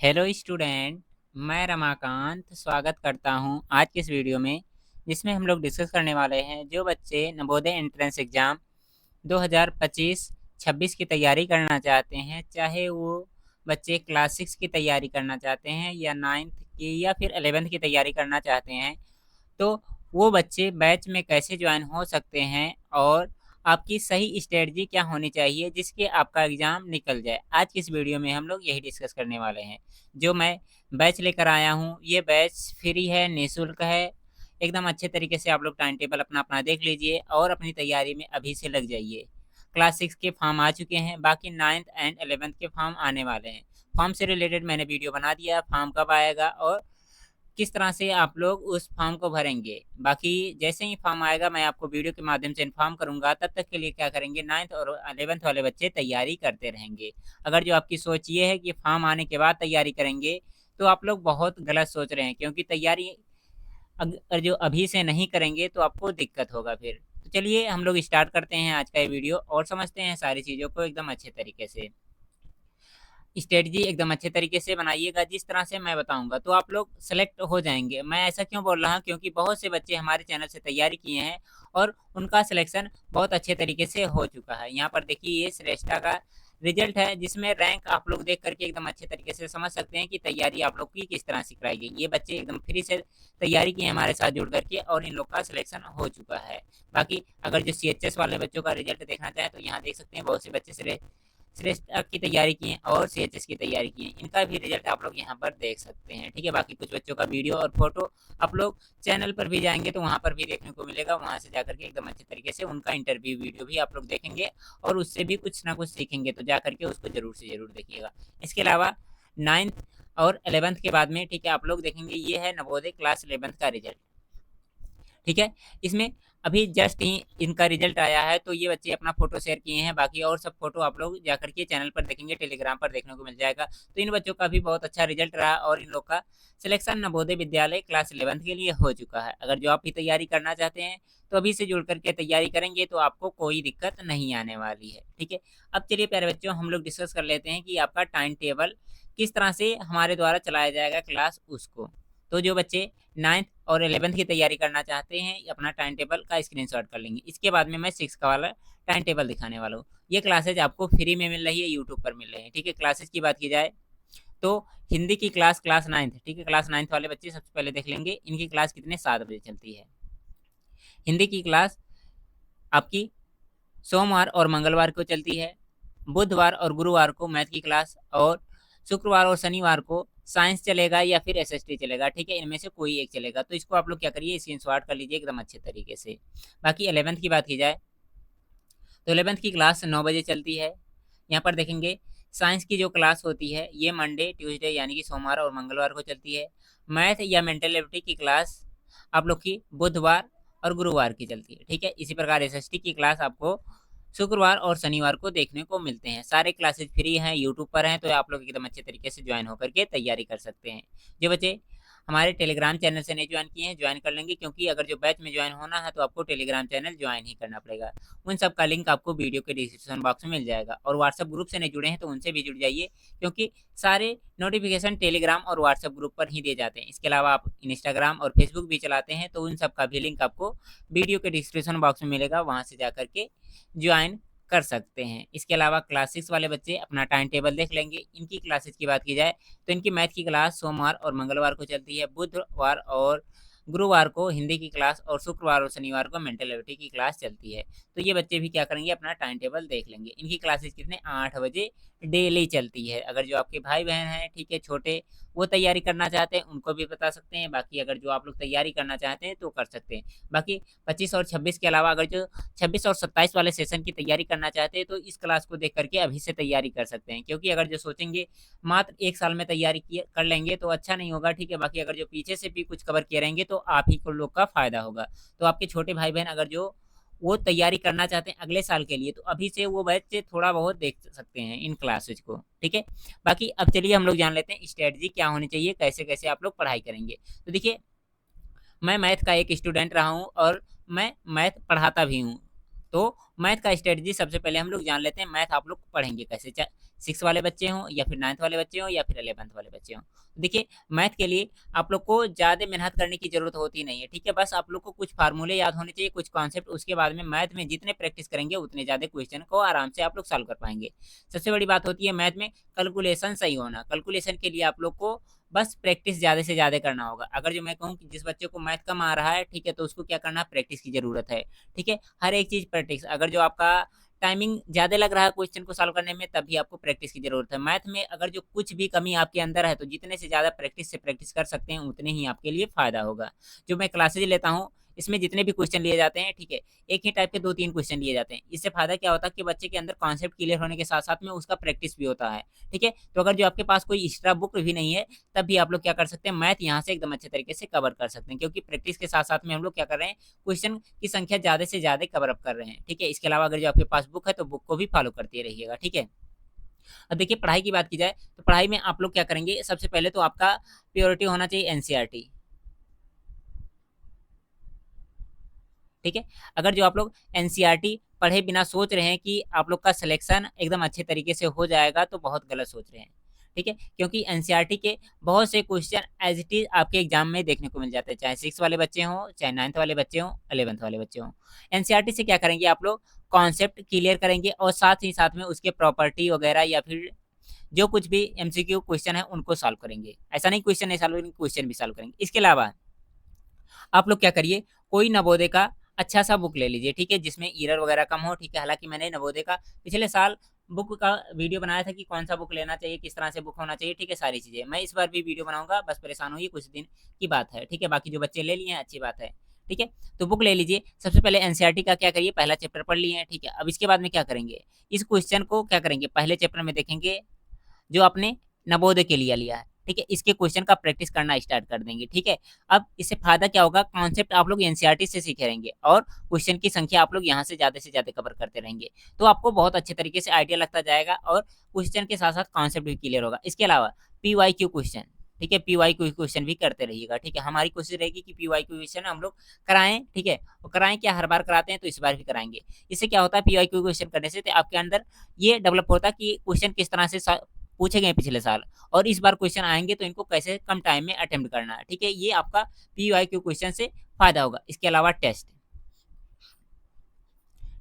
Hello student. मैं रमाकांत स्वागत करता हूं आज की इस वीडियो में, जिसमें हम लोग डिस्कस करने वाले हैं जो बच्चे नवोदय एंट्रेंस एग्ज़ाम 2025-26 की तैयारी करना चाहते हैं, चाहे वो बच्चे क्लास 6 की तैयारी करना चाहते हैं या 9th की या फिर 11th की तैयारी करना चाहते हैं, तो वो बच्चे बैच में कैसे ज्वाइन हो सकते हैं और आपकी सही स्ट्रेटजी क्या होनी चाहिए जिसके आपका एग्ज़ाम निकल जाए। आज की इस वीडियो में हम लोग यही डिस्कस करने वाले हैं। जो मैं बैच लेकर आया हूँ, ये बैच फ्री है, निःशुल्क है। एकदम अच्छे तरीके से आप लोग टाइम टेबल अपना-अपना देख लीजिए और अपनी तैयारी में अभी से लग जाइए। क्लास 6 के फॉर्म आ चुके हैं, बाकी 9th एंड 11th के फॉर्म आने वाले हैं। फॉर्म से रिलेटेड मैंने वीडियो बना दिया है, फॉर्म कब आएगा और किस तरह से आप लोग उस फॉर्म को भरेंगे। बाकी जैसे ही फॉर्म आएगा मैं आपको वीडियो के माध्यम से इन्फॉर्म करूँगा, तब तक के लिए क्या करेंगे 9th और 11th वाले बच्चे तैयारी करते रहेंगे। अगर जो आपकी सोच ये है कि फॉर्म आने के बाद तैयारी करेंगे, तो आप लोग बहुत गलत सोच रहे हैं, क्योंकि तैयारी अगर जो अभी से नहीं करेंगे तो आपको दिक्कत होगा फिर। तो चलिए हम लोग स्टार्ट करते हैं आज का ये वीडियो और समझते हैं सारी चीज़ों को एकदम अच्छे तरीके से। स्ट्रेटजी एकदम अच्छे तरीके से बनाइएगा जिस तरह से मैं बताऊँगा, तो आप लोग सेलेक्ट हो जाएँगे। मैं ऐसा क्यों बोल रहा हूँ, क्योंकि बहुत से बच्चे हमारे चैनल से तैयारी किए हैं और उनका सिलेक्शन बहुत अच्छे तरीके से हो चुका है। यहाँ पर देखिए ये श्रेष्ठा का रिज़ल्ट है, जिसमें रैंक आप लोग देख कर के एकदम अच्छे तरीके से समझ सकते हैं कि तैयारी आप लोग की किस तरह से कराई गई। ये बच्चे एकदम फ्री से तैयारी किए हमारे साथ जुड़ कर के और इन लोग का सिलेक्शन हो चुका है। बाकी अगर जो सीएचएस वाले बच्चों का रिज़ल्ट देखना चाहें, तो यहाँ देख सकते हैं बहुत से बच्चे श्रेष्ठ की तैयारी की है और सीएचएस की तैयारी की है। इनका भी रिजल्ट आप लोग यहाँ पर देख सकते हैं, ठीक है। बाकी कुछ बच्चों का वीडियो और फोटो आप लोग चैनल पर भी जाएंगे तो वहाँ पर भी देखने को मिलेगा। वहाँ से जाकर के एकदम अच्छे तरीके से उनका इंटरव्यू वीडियो भी आप लोग देखेंगे और उससे भी कुछ ना कुछ सीखेंगे, तो जा करके उसको जरूर से जरूर देखिएगा। इसके अलावा 9th और 11th के बाद में, ठीक है, आप लोग देखेंगे ये है नवोदय क्लास 11th का रिजल्ट, ठीक है। इसमें अभी जस्ट ही इनका रिजल्ट आया है, तो ये बच्चे अपना फ़ोटो शेयर किए हैं। बाकी और सब फ़ोटो आप लोग जाकर के चैनल पर देखेंगे, टेलीग्राम पर देखने को मिल जाएगा। तो इन बच्चों का भी बहुत अच्छा रिजल्ट रहा और इन लोग का selection Navodaya Vidyalaya class 11th के लिए हो चुका है। अगर जो आप भी तैयारी करना चाहते हैं, तो अभी से जुड़ करके तैयारी करेंगे तो आपको कोई दिक्कत नहीं आने वाली है, ठीक है। अब चलिए प्यारे बच्चों, हम लोग डिस्कस कर लेते हैं कि आपका टाइम टेबल किस तरह से हमारे द्वारा चलाया जाएगा क्लास उसको। तो जो बच्चे 9th और 11th की तैयारी करना चाहते हैं, अपना टाइम टेबल का स्क्रीनशॉट कर लेंगे। इसके बाद में मैं 6 का वाला टाइम टेबल दिखाने वाला हूँ। ये क्लासेज आपको फ्री में मिल रही है, यूट्यूब पर मिल रहे हैं, ठीक है। क्लासेज की बात की जाए तो हिंदी की क्लास 9th, ठीक है, क्लास 9th वाले बच्चे सबसे पहले देख लेंगे इनकी क्लास कितने 7 बजे चलती है। हिंदी की क्लास आपकी सोमवार और मंगलवार को चलती है, बुधवार और गुरुवार को मैथ की क्लास, और शुक्रवार और शनिवार को साइंस चलेगा या फिर एसएसटी चलेगा, ठीक है। इनमें से कोई एक चलेगा। तो इसको आप लोग क्या करिए, स्क्रीनशॉट कर लीजिए एकदम अच्छे तरीके से। बाकी 11th की बात की जाए तो 11th की क्लास 9 बजे चलती है। यहाँ पर देखेंगे साइंस की जो क्लास होती है ये मंडे ट्यूसडे यानी कि सोमवार और मंगलवार को चलती है। मैथ या मेंटल एबिलिटी की क्लास आप लोग की बुधवार और गुरुवार की चलती है, ठीक है। इसी प्रकार एसएसटी की क्लास आपको शुक्रवार और शनिवार को देखने को मिलते हैं। सारे क्लासेस फ्री हैं, यूट्यूब पर हैं, तो आप लोग एकदम अच्छे तरीके से ज्वाइन होकर के तैयारी कर सकते हैं। जो बच्चे हमारे टेलीग्राम चैनल से नहीं ज्वाइन किए हैं, ज्वाइन कर लेंगे, क्योंकि अगर जो बैच में ज्वाइन होना है तो आपको टेलीग्राम चैनल ज्वाइन ही करना पड़ेगा। उन सब का लिंक आपको वीडियो के डिस्क्रिप्शन बॉक्स में मिल जाएगा। और व्हाट्सएप ग्रुप से नहीं जुड़े हैं तो उनसे भी जुड़ जाइए, क्योंकि सारे नोटिफिकेशन टेलीग्राम और व्हाट्सएप ग्रुप पर ही दिए जाते हैं। इसके अलावा आप इंस्टाग्राम और फेसबुक भी चलाते हैं, तो उन सब का भी लिंक आपको वीडियो के डिस्क्रिप्शन बॉक्स में मिलेगा, वहाँ से जा करके ज्वाइन कर सकते हैं। इसके अलावा क्लास 6 वाले बच्चे अपना टाइम टेबल देख लेंगे। इनकी क्लासेस की बात की जाए तो इनकी मैथ की क्लास सोमवार और मंगलवार को चलती है, बुधवार और गुरुवार को हिंदी की क्लास, और शुक्रवार और शनिवार को मेंटल एबिलिटी की क्लास चलती है। तो ये बच्चे भी क्या करेंगे, अपना टाइम टेबल देख लेंगे। इनकी क्लासेस कितने 8 बजे डेली चलती है। अगर जो आपके भाई बहन हैं, ठीक है, छोटे, वो तैयारी करना चाहते हैं उनको भी बता सकते हैं। बाकी अगर जो आप लोग तैयारी करना चाहते हैं तो कर सकते हैं। बाकी 25 और 26 के अलावा अगर जो 26 और 27 वाले सेशन की तैयारी करना चाहते हैं तो इस क्लास को देख करके अभी से तैयारी कर सकते हैं, क्योंकि अगर जो सोचेंगे मात्र 1 साल में तैयारी किए कर लेंगे तो अच्छा नहीं होगा, ठीक है। बाकी अगर जो पीछे से भी कुछ कवर किए रहेंगे तो आप ही को लोग का फ़ायदा होगा। तो आपके छोटे भाई-बहन अगर जो वो तैयारी करना चाहते हैं अगले साल के लिए, तो अभी से वो बैच थोड़ा बहुत देख सकते हैं इन क्लासेज को, ठीक है। बाकी अब चलिए हम लोग जान लेते हैं स्ट्रैटेजी क्या होनी चाहिए, कैसे-कैसे आप लोग पढ़ाई करेंगे। तो देखिए, मैं मैथ का एक स्टूडेंट रहा हूँ और मैं मैथ पढ़ाता भी हूँ। तो मैथ का स्ट्रेटजी सबसे पहले हम लोग जान लेते हैं, मैथ आप लोग पढ़ेंगे कैसे। 6 वाले बच्चे हों या फिर 9th वाले बच्चे हों या फिर 11th वाले बच्चे हों। देखिए, मैथ के लिए आप लोग को ज़्यादा मेहनत करने की ज़रूरत होती नहीं है, ठीक है? बस आप लोग को कुछ फ़ॉर्मूले याद होने चाहिए, कुछ कॉन्सेप्ट, उसके बाद में मैथ में जितने प्रैक्टिस करेंगे उतने ज़्यादा क्वेश्चन को आराम से आप लोग सॉल्व कर पाएँगे। सबसे बड़ी बात होती है मैथ में कैलकुलेशन सही होना। कैलकुलेशन के लिए आप लोग को बस प्रैक्टिस ज़्यादा से ज़्यादा करना होगा। अगर जो मैं कहूँ कि जिस बच्चे को मैथ कम आ रहा है, ठीक है? तो उसको क्या करना, प्रैक्टिस की ज़रूरत है, ठीक है? हर एक चीज़ प्रैक्टिस। अगर जो आपका टाइमिंग ज़्यादा लग रहा है क्वेश्चन को सॉल्व करने में, तभी आपको प्रैक्टिस की ज़रूरत है। मैथ में अगर जो कुछ भी कमी आपके अंदर है, तो जितने से ज़्यादा प्रैक्टिस से प्रैक्टिस कर सकते हैं, उतने ही आपके लिए फ़ायदा होगा। जो मैं क्लासेज़ लेता हूँ, इसमें जितने भी क्वेश्चन लिए जाते हैं, ठीक है? एक ही टाइप के 2-3 क्वेश्चन लिए जाते हैं। इससे फ़ायदा क्या होता है कि बच्चे के अंदर कॉन्सेप्ट क्लियर होने के साथ-साथ में उसका प्रैक्टिस भी होता है, ठीक है? तो अगर जो आपके पास कोई एक्स्ट्रा बुक भी नहीं है, तब भी आप लोग क्या कर सकते हैं, मैथ यहाँ से एकदम अच्छे तरीके से कवर कर सकते हैं, क्योंकि प्रैक्टिस के साथ-साथ में हम लोग क्या कर रहे हैं, क्वेश्चन की संख्या ज़्यादा से ज़्यादा कवर अप कर रहे हैं, ठीक है? इसके अलावा अगर जो आपके पास बुक है, तो बुक को भी फॉलो करते रहिएगा, ठीक है? अब देखिए, पढ़ाई की बात की जाए, तो पढ़ाई में आप लोग क्या करेंगे, सबसे पहले तो आपका प्रायोरिटी होना चाहिए एनसीईआरटी, ठीक है? अगर जो आप लोग एनसीईआरटी पढ़े बिना सोच रहे हैं कि आप लोग का सिलेक्शन एकदम अच्छे तरीके से हो जाएगा, तो बहुत गलत सोच रहे हैं, ठीक है? क्योंकि एनसीईआरटी के बहुत से क्वेश्चन एज़ इट इज़ आपके एग्ज़ाम में देखने को मिल जाते हैं, चाहे 6 वाले बच्चे हों, चाहे 9th वाले बच्चे हों, 11th वाले बच्चे हों। एनसीईआरटी से क्या करेंगे आप लोग, कॉन्सेप्ट क्लियर करेंगे और साथ ही साथ में उसके प्रॉपर्टी वगैरह या फिर जो कुछ भी एमसीक्यू क्वेश्चन है, उनको सॉल्व करेंगे। ऐसा नहीं क्वेश्चन नहीं सॉल्व करेंगे, क्वेश्चन भी सॉल्व करेंगे। इसके अलावा आप लोग क्या करिए, कोई नवोदय का अच्छा-सा बुक ले लीजिए, ठीक है? जिसमें एरर वगैरह कम हो, ठीक है? हालाँकि मैंने नवोदय का पिछले साल बुक का वीडियो बनाया था कि कौन-सा बुक लेना चाहिए, किस तरह से बुक होना चाहिए, ठीक है? सारी चीज़ें। मैं इस बार भी वीडियो बनाऊँगा, बस परेशान होइए, कुछ दिन की बात है, ठीक है? बाकी जो बच्चे ले लिए हैं, अच्छी बात है, ठीक है? तो बुक ले लीजिए। सबसे पहले एनसीईआरटी का क्या करिए, पहला चैप्टर पढ़ लिए हैं, ठीक है? अब इसके बाद में क्या करेंगे, इस क्वेश्चन को क्या करेंगे, पहले चैप्टर में देखेंगे जो आपने नवोदय के लिए लिया है, ठीक है? इसके क्वेश्चन का प्रैक्टिस करना स्टार्ट कर देंगे, ठीक है? अब इससे फ़ायदा क्या होगा, कॉन्सेप्ट आप लोग एनसीईआरटी से सीखे रहेंगे और क्वेश्चन की संख्या आप लोग यहाँ से ज़्यादा कवर करते रहेंगे। तो आपको बहुत अच्छे तरीके से आइडिया लगता जाएगा और क्वेश्चन के साथ-साथ कॉन्सेप्ट भी क्लियर होगा। इसके अलावा पीवाईक्यू क्वेश्चन, ठीक है? पीवाईक्यू क्वेश्चन भी करते रहिएगा, ठीक है? हमारी कोशिश रहेगी कि पीवाईक्यू क्वेश्चन हम लोग कराएँ, ठीक है? और कराएँ क्या, हर बार कराते हैं, तो इस बार भी कराएँगे। इससे क्या होता है, पीवाईक्यू क्वेश्चन करने से तो आपके अंदर ये डेवलप होता है कि क्वेश्चन किस तरह से पूछे गए पिछले साल और इस बार क्वेश्चन आएँगे तो इनको कैसे कम टाइम में अटेम्प्ट करना है, ठीक है? ये आपका पीवाईक्यू क्वेश्चन से फ़ायदा होगा। इसके अलावा टेस्ट,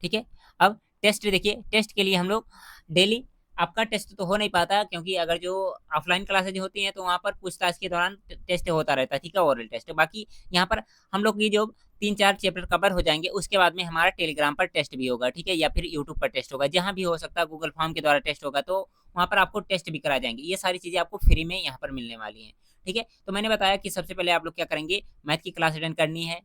ठीक है? अब टेस्ट देखिए, टेस्ट के लिए हम लोग डेली आपका टेस्ट तो हो नहीं पाता क्योंकि अगर जो ऑफ़लाइन क्लासेज़ होती हैं तो वहाँ पर पूछताछ के दौरान टेस्ट होता रहता है, ठीक है? Oral test. बाकी यहाँ पर हम लोग की जो 3-4 चैप्टर कवर हो जाएँगे, उसके बाद में हमारा टेलीग्राम पर टेस्ट भी होगा, ठीक है? या फिर यूट्यूब पर टेस्ट होगा, जहाँ भी हो सकता है गूगल फॉर्म के द्वारा टेस्ट होगा, तो वहाँ पर आपको टेस्ट भी कराए जाएँगे। ये सारी चीज़ें आपको फ्री में यहाँ पर मिलने वाली हैं, ठीक है? तो मैंने बताया कि सबसे पहले आप लोग क्या करेंगे, मैथ की क्लास अटेंड करनी है।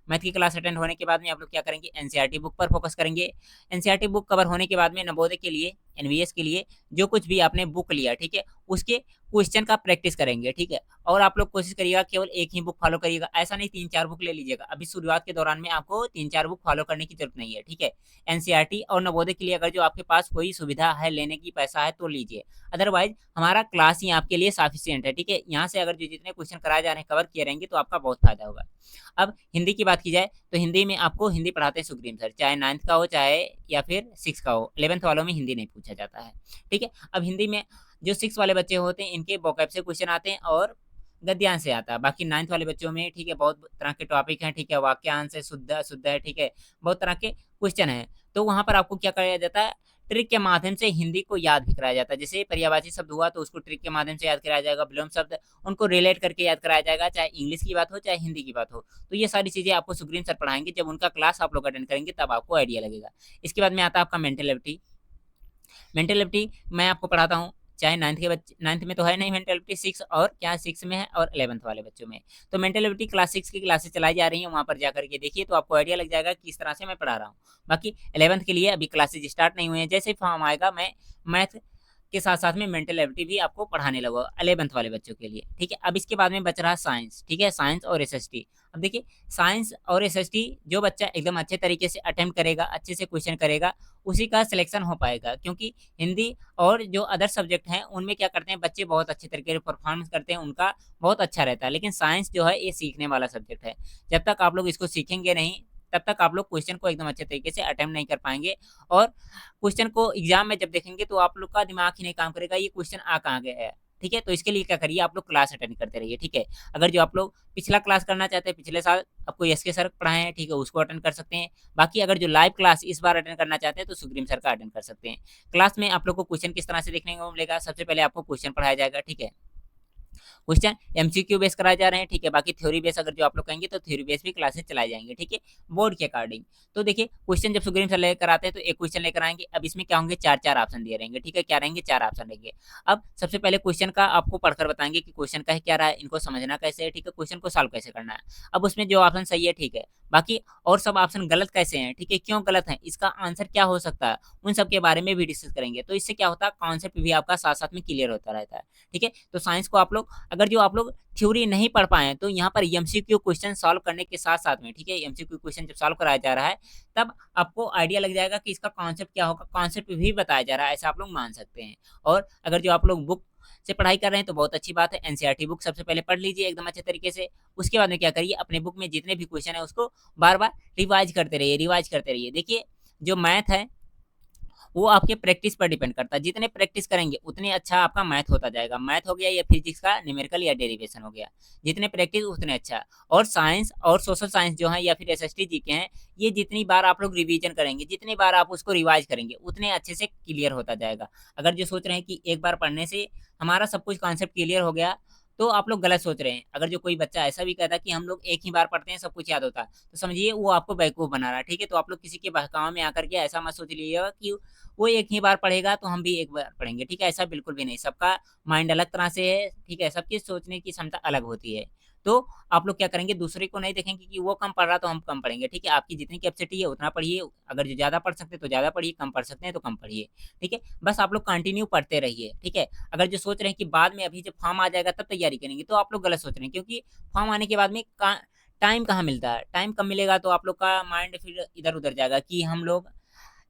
मैथ की क्लास अटेंड होने के बाद में आप लोग क्या करेंगे, एनसीईआरटी बुक पर फ़ोकस करेंगे। एनसीईआरटी बुक कवर होने के बाद में नवोदय के लिए, एनवीएस के लिए जो कुछ भी आपने बुक लिया, ठीक है? उसके क्वेश्चन का प्रैक्टिस करेंगे, ठीक है? और आप लोग कोशिश करिएगा केवल एक ही बुक फ़ॉलो करिएगा, ऐसा नहीं 3-4 बुक ले लीजिएगा। अभी शुरुआत के दौरान में आपको 3-4 बुक फ़ॉलो करने की ज़रूरत नहीं है, ठीक है? एनसीईआरटी और नवोदय के लिए अगर जो आपके पास कोई सुविधा है, लेने की पैसा है तो लीजिए। अदरवाइज़ हमारा क्लास ही आपके लिए सफिशिएंट है, ठीक है? यहाँ से अगर जो जितने क्वेश्चन कराए जा रहे हैं, कवर किए रहेंगे तो आपका बहुत फ़ायदा होगा। अब हिंदी की बात की जाए तो हिंदी में आपको हिंदी पढ़ाते हैं सुग्रीव सर, चाहे 9th का हो चाहे या फिर 6 का हो, 11th वालों में हिंदी नहीं पूछा जाता है, ठीक है? अब हिंदी में जो 6 वाले बच्चे होते हैं इनके वोकैब से क्वेश्चन आते हैं और गद्यांश से आता है। बाकी 9th वाले बच्चों में ठीक है बहुत तरह के टॉपिक हैं, ठीक है? वाक्यांश है, शुद्ध अशुद्ध है, ठीक है? बहुत तरह के क्वेश्चन हैं। तो वहाँ पर आपको क्या कराया जाता है, ट्रिक के माध्यम से हिंदी को याद भी कराया जाता है। जैसे पर्यायवाची शब्द हुआ तो उसको ट्रिक के माध्यम से याद कराया जाएगा, विलोम शब्द उनको रिलेट करके याद कराया जाएगा, चाहे इंग्लिश की बात हो, चाहे हिंदी की बात हो। तो ये सारी चीज़ें आपको सुग्रीव सर पढ़ाएँगे, जब उनका क्लास आप लोग अटेंड करेंगे तब आपको आइडिया लगेगा। इसके बाद में आता है आपका मेंटल एबिलिटी। मेंटल एबिलिटी मैं आपको पढ़ाता हूँ, चाहे 9th में तो है नहीं मेंटल एबिलिटी 6 और क्या 6 में है और 11th वाले बच्चों में। तो मेंटल एबिलिटी क्लास 6 की क्लासेस चलाई जा रही हैं, वहाँ पर जाकर के देखिए तो आपको आइडिया लग जाएगा कि किस तरह से मैं पढ़ा रहा हूँ। बाकी 11th के लिए अभी क्लासेस स्टार्ट नहीं हुए हैं, जैसे ही फॉर्म आएगा मैं मैथ के साथ-साथ में मेंटल एबिलिटी भी आपको पढ़ाने लगूँगा 11th वाले बच्चों के लिए, ठीक है? अब इसके बाद में बच रहा साइंस, ठीक है? साइंस और एसएसटी। अब देखिए साइंस और एसएसटी जो बच्चा एकदम अच्छे तरीके से अटेम्प्ट करेगा, अच्छे से क्वेश्चन करेगा, उसी का सिलेक्शन हो पाएगा क्योंकि हिंदी और जो अदर सब्जेक्ट हैं, उनमें क्या करते हैं बच्चे बहुत अच्छे तरीके से परफॉर्मेंस करते हैं, उनका बहुत अच्छा रहता है। लेकिन साइंस जो है ये सीखने वाला सब्जेक्ट है। जब तक आप लोग इसको सीखेंगे नहीं तब तक आप लोग क्वेश्चन को एकदम अच्छे तरीके से अटेम्प्ट नहीं कर पाएँगे और क्वेश्चन को एग्ज़ाम में जब देखेंगे तो आप लोग का दिमाग ही नहीं काम करेगा, ये क्वेश्चन आ कहाँ गया है। ठीक है? तो इसके लिए क्या करिए, आप लोग क्लास अटेंड करते रहिए, ठीक है? अगर जो आप लोग पिछला क्लास करना चाहते हैं, पिछले साल आपको एसके सर पढ़ाए हैं, ठीक है? उसको अटेंड कर सकते हैं। बाकी अगर जो लाइव क्लास इस बार अटेंड करना चाहते हैं, तो सुग्रीव सर का अटेंड कर सकते हैं। क्लास में आप लोग को क्वेश्चन किस तरह से देखने को मिलेगा, सबसे पहले आपको क्वेश्चन पढ़ाया जाएगा, ठीक है? क्वेश्चन एमसीक्यू बेस कराए जा रहे हैं, ठीक है? बाकी थ्योरी बेस अगर जो आप लोग कहेंगे तो थ्योरी बेस भी क्लासेस चलाए जाएँगे, ठीक है? बोर्ड के अकॉर्डिंग। तो देखिए क्वेश्चन जब सुग्रीव सर लेकर आते हैं तो एक क्वेश्चन लेकर आएँगे, अब इसमें क्या होंगे 4-4 ऑप्शन दिए रहेंगे, ठीक है? क्या रहेंगे 4 ऑप्शन रहेंगे। अब सबसे पहले क्वेश्चन का आपको पढ़कर बताएँगे कि क्वेश्चन का है क्या रहा है, इनको समझना कैसे है, ठीक है? क्वेश्चन को सॉल्व कैसे करना है। अब उसमें जो ऑप्शन सही है, ठीक है? बाकी और सब ऑप्शन गलत कैसे हैं, ठीक है? क्यों गलत हैं? इसका आंसर क्या हो सकता है? उन सब के बारे में भी डिस्कस करेंगे। तो इससे क्या होता है, कॉन्सेप्ट भी आपका साथ-साथ में क्लियर होता रहता है, ठीक है? तो साइंस को आप लोग अगर जो आप लोग थ्योरी नहीं पढ़ पाएँ, तो यहाँ पर एमसीक्यू क्वेश्चन सॉल्व करने के साथ-साथ में, ठीक है? एमसीक्यू क्वेश्चन जब सॉल्व कराया जा रहा है, तब आपको आइडिया लग जाएगा कि इसका कॉन्सेप्ट क्या होगा, कॉन्सेप्ट भी बताया जा रहा है, ऐसा आप लोग मान सकते हैं। और अगर जो आप लोग बुक से पढ़ाई कर रहे हैं, तो बहुत अच्छी बात है। एनसीईआरटी बुक सबसे पहले पढ़ लीजिए एकदम अच्छे तरीके से। उसके बाद में क्या करिए, अपने बुक में जितने भी क्वेश्चन हैं, उसको बार-बार रिवाइज़ करते रहिए। देखिए, जो मैथ है वो आपके प्रैक्टिस पर डिपेंड करता है। जितने प्रैक्टिस करेंगे उतने अच्छा आपका मैथ होता जाएगा। मैथ हो गया या फिजिक्स का न्यूमेरिकल या डेरिवेशन हो गया। जितने प्रैक्टिस उतने अच्छा। और साइंस और सोशल साइंस जो है या फिर एसएसटी जीके हैं, ये जितनी बार आप लोग रिवीजन करेंगे, जितनी बार आप उसको रिवाइज़ करेंगे, उतने अच्छे से क्लियर होता जाएगा। अगर जो सोच रहे हैं कि एक बार पढ़ने से हमारा सब कुछ कॉन्सेप्ट क्लियर हो गया, तो आप लोग गलत सोच रहे हैं। अगर जो कोई बच्चा ऐसा भी कहता है कि हम लोग एक ही बार पढ़ते हैं, सब कुछ याद होता है, तो समझिए वो आपको बेवकूफ़ बना रहा है, ठीक है? तो आप लोग किसी के बहकावे में आकर के ऐसा मत सोच लीजिएगा कि वो एक ही बार पढ़ेगा तो हम भी एक बार पढ़ेंगे, ठीक है? ऐसा बिल्कुल भी नहीं, सबका माइंड अलग तरह से है, ठीक है? सबकी सोचने की क्षमता अलग होती है। तो आप लोग क्या करेंगे, दूसरे को नहीं देखेंगे कि वो कम पढ़ रहा तो हम कम पढ़ेंगे, ठीक है? आपकी जितनी कैपेसिटी है उतना पढ़िए, अगर जो ज़्यादा पढ़ सकते हैं तो ज़्यादा पढ़िए, कम पढ़ सकते हैं तो कम पढ़िए, ठीक है? बस आप लोग कंटिन्यू पढ़ते रहिए, ठीक है? अगर जो सोच रहे हैं कि बाद में अभी जब फॉर्म आ जाएगा तब तैयारी करेंगे, तो आप लोग गलत सोच रहे हैं क्योंकि फॉर्म आने के बाद में का टाइम कहाँ मिलता है? टाइम कब मिलेगा तो आप लोग का माइंड फिर इधर-उधर जाएगा कि हम लोग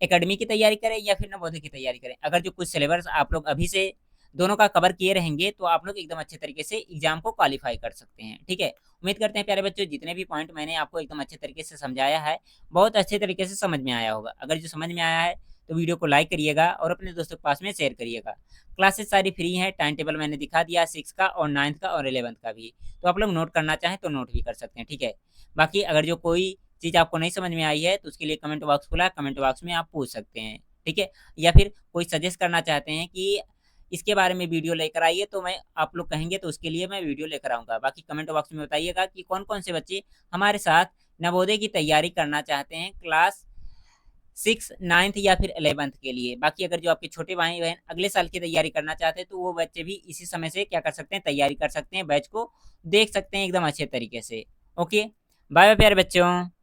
एकेडमी की तैयारी करें या फिर नवोदय की तैयारी करें। अगर जो कुछ सिलेबस आप लोग अभी से दोनों का कवर किए रहेंगे, तो आप लोग एकदम अच्छे तरीके से एग्ज़ाम को क्वालीफ़ाई कर सकते हैं, ठीक है? उम्मीद करते हैं प्यारे बच्चों जितने भी पॉइंट मैंने आपको एकदम अच्छे तरीके से समझाया है, बहुत अच्छे तरीके से समझ में आया होगा। अगर जो समझ में आया है, तो वीडियो को लाइक करिएगा और अपने दोस्तों के पास में शेयर करिएगा। क्लासेस सारी फ्री हैं, टाइम टेबल मैंने दिखा दिया 6 का और 9th का और 11th का भी। तो आप लोग नोट करना चाहें तो नोट भी कर सकते हैं, ठीक है? बाकी अगर जो कोई चीज़ आपको नहीं समझ में आई है, तो उसके लिए कमेंट बॉक्स खुला है, कमेंट बॉक्स में आप पूछ सकते हैं, ठीक है? या फिर कोई सजेस्ट करना चाहते हैं कि इसके बारे में वीडियो लेकर आइए, तो मैं आप लोग कहेंगे तो उसके लिए मैं वीडियो लेकर आऊँगा। बाकी कमेंट बॉक्स में बताइएगा कि कौन-कौन से बच्चे हमारे साथ नवोदय की तैयारी करना चाहते हैं क्लास 6, 9th या फिर 11th के लिए। बाकी अगर जो आपके छोटे भाई-बहन अगले साल की तैयारी करना चाहते हैं, तो वो बच्चे भी इसी समय से क्या कर सकते हैं, तैयारी कर सकते हैं, बैच को देख सकते हैं एकदम अच्छे तरीके से। ओके, बाय-बाय प्यारे बच्चों।